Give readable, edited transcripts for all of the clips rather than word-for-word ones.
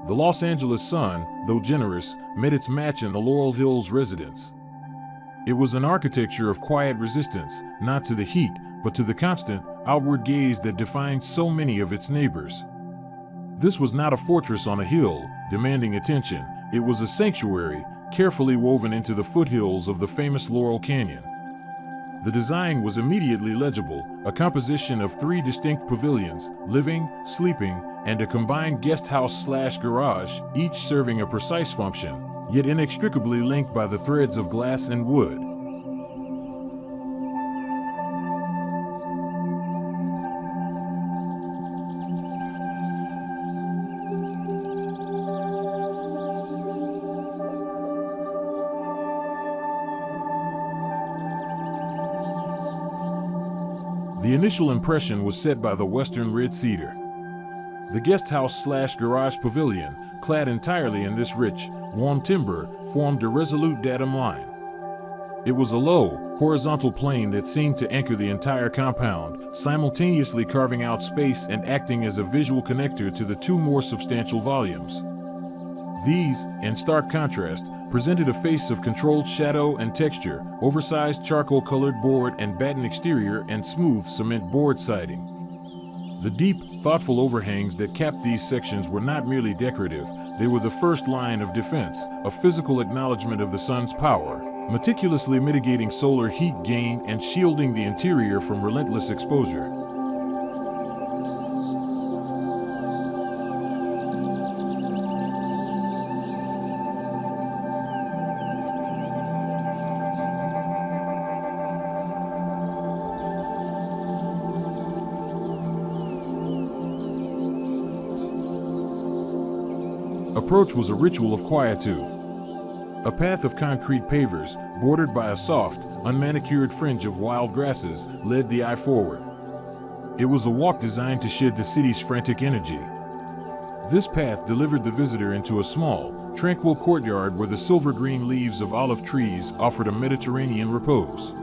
The Los Angeles sun, though generous, met its match in the Laurel Hills Residence. It was an architecture of quiet resistance, not to the heat, but to the constant, outward gaze that defined so many of its neighbors. This was not a fortress on a hill, demanding attention. It was a sanctuary, carefully woven into the foothills of the famous Laurel Canyon. The design was immediately legible, a composition of 3 distinct pavilions, living, sleeping, and a combined guest house/garage, each serving a precise function, yet inextricably linked by the threads of glass and wood. The initial impression was set by the Western Red Cedar. The guest house/garage pavilion, clad entirely in this rich, warm timber, formed a resolute datum line. It was a low, horizontal plane that seemed to anchor the entire compound, simultaneously carving out space and acting as a visual connector to the 2 more substantial volumes. These, in stark contrast, presented a face of controlled shadow and texture, oversized charcoal-colored board and batten exterior and smooth cement board siding. The deep, thoughtful overhangs that capped these sections were not merely decorative, they were the first line of defense, a physical acknowledgment of the sun's power, meticulously mitigating solar heat gain and shielding the interior from relentless exposure. Approach was a ritual of quietude. A path of concrete pavers, bordered by a soft, unmanicured fringe of wild grasses, led the eye forward. It was a walk designed to shed the city's frantic energy. This path delivered the visitor into a small, tranquil courtyard where the silver-green leaves of olive trees offered a Mediterranean repose.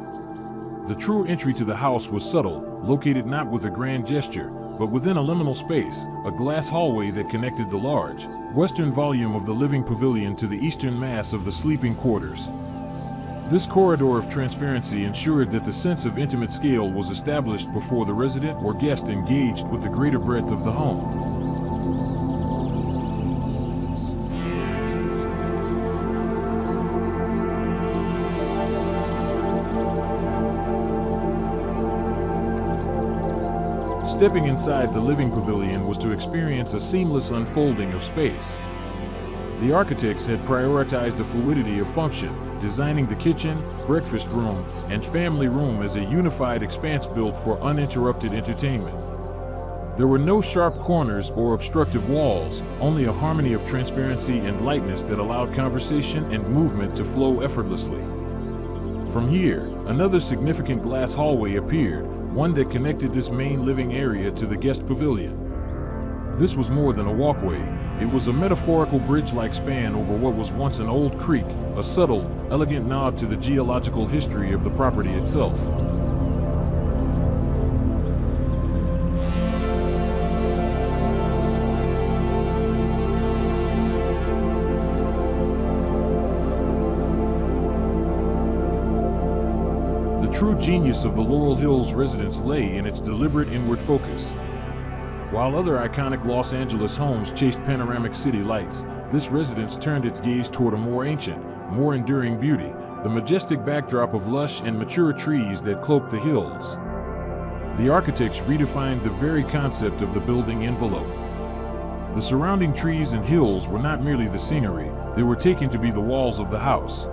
The true entry to the house was subtle, located not with a grand gesture, but within a liminal space, a glass hallway that connected the large, western volume of the living pavilion to the eastern mass of the sleeping quarters. This corridor of transparency ensured that the sense of intimate scale was established before the resident or guest engaged with the greater breadth of the home. Stepping inside the living pavilion was to experience a seamless unfolding of space. The architects had prioritized the fluidity of function, designing the kitchen, breakfast room, and family room as a unified expanse built for uninterrupted entertainment. There were no sharp corners or obstructive walls, only a harmony of transparency and lightness that allowed conversation and movement to flow effortlessly. From here, another significant glass hallway appeared, one that connected this main living area to the guest pavilion. This was more than a walkway. It was a metaphorical bridge-like span over what was once an old creek, a subtle, elegant nod to the geological history of the property itself. The true genius of the Laurel Hills Residence lay in its deliberate inward focus. While other iconic Los Angeles homes chased panoramic city lights, this residence turned its gaze toward a more ancient, more enduring beauty, the majestic backdrop of lush and mature trees that cloaked the hills. The architects redefined the very concept of the building envelope. The surrounding trees and hills were not merely the scenery, they were taken to be the walls of the house.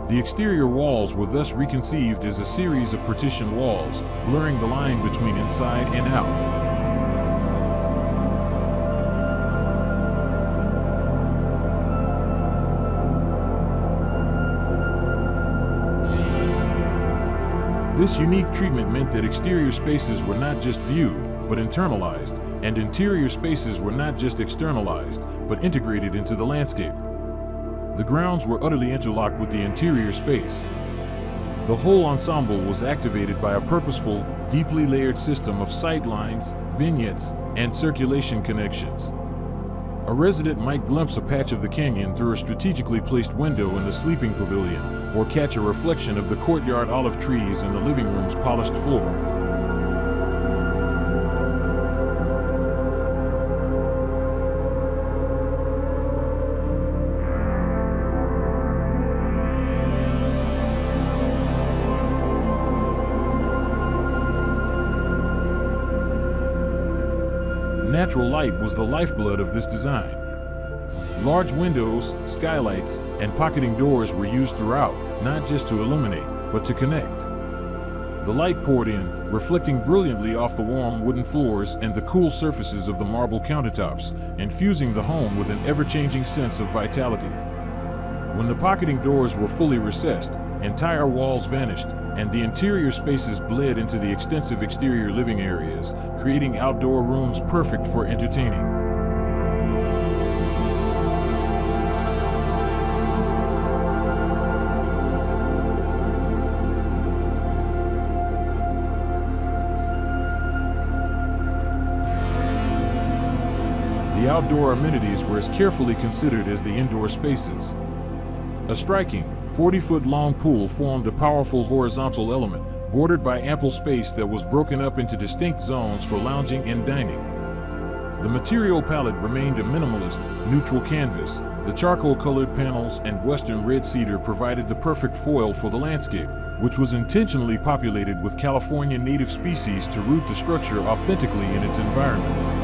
The exterior walls were thus reconceived as a series of partition walls, blurring the line between inside and out. This unique treatment meant that exterior spaces were not just viewed, but internalized, and interior spaces were not just externalized, but integrated into the landscape. The grounds were utterly interlocked with the interior space. The whole ensemble was activated by a purposeful, deeply layered system of sight lines, vignettes, and circulation connections. A resident might glimpse a patch of the canyon through a strategically placed window in the sleeping pavilion, or catch a reflection of the courtyard olive trees and the living room's polished floor. Natural light was the lifeblood of this design. Large windows, skylights, and pocketing doors were used throughout, not just to illuminate, but to connect. The light poured in, reflecting brilliantly off the warm wooden floors and the cool surfaces of the marble countertops, infusing the home with an ever-changing sense of vitality. When the pocketing doors were fully recessed, entire walls vanished, and the interior spaces bled into the extensive exterior living areas, creating outdoor rooms perfect for entertaining. The outdoor amenities were as carefully considered as the indoor spaces. A striking, 40-foot-long pool formed a powerful horizontal element, bordered by ample space that was broken up into distinct zones for lounging and dining. The material palette remained a minimalist, neutral canvas. The charcoal-colored panels and Western Red Cedar provided the perfect foil for the landscape, which was intentionally populated with California native species to root the structure authentically in its environment.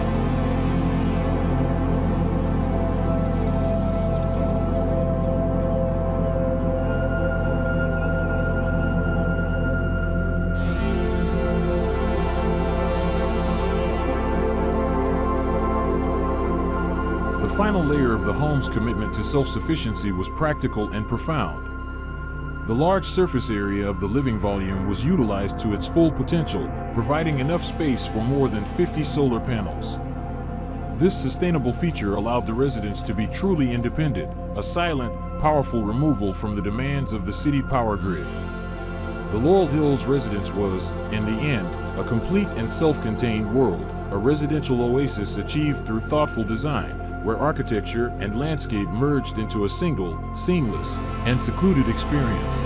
The final layer of the home's commitment to self-sufficiency was practical and profound. The large surface area of the living volume was utilized to its full potential, providing enough space for more than 50 solar panels. This sustainable feature allowed the residents to be truly independent, a silent, powerful removal from the demands of the city power grid. The Laurel Hills Residence was, in the end, a complete and self-contained world, a residential oasis achieved through thoughtful design, where architecture and landscape merged into a single, seamless, and secluded experience.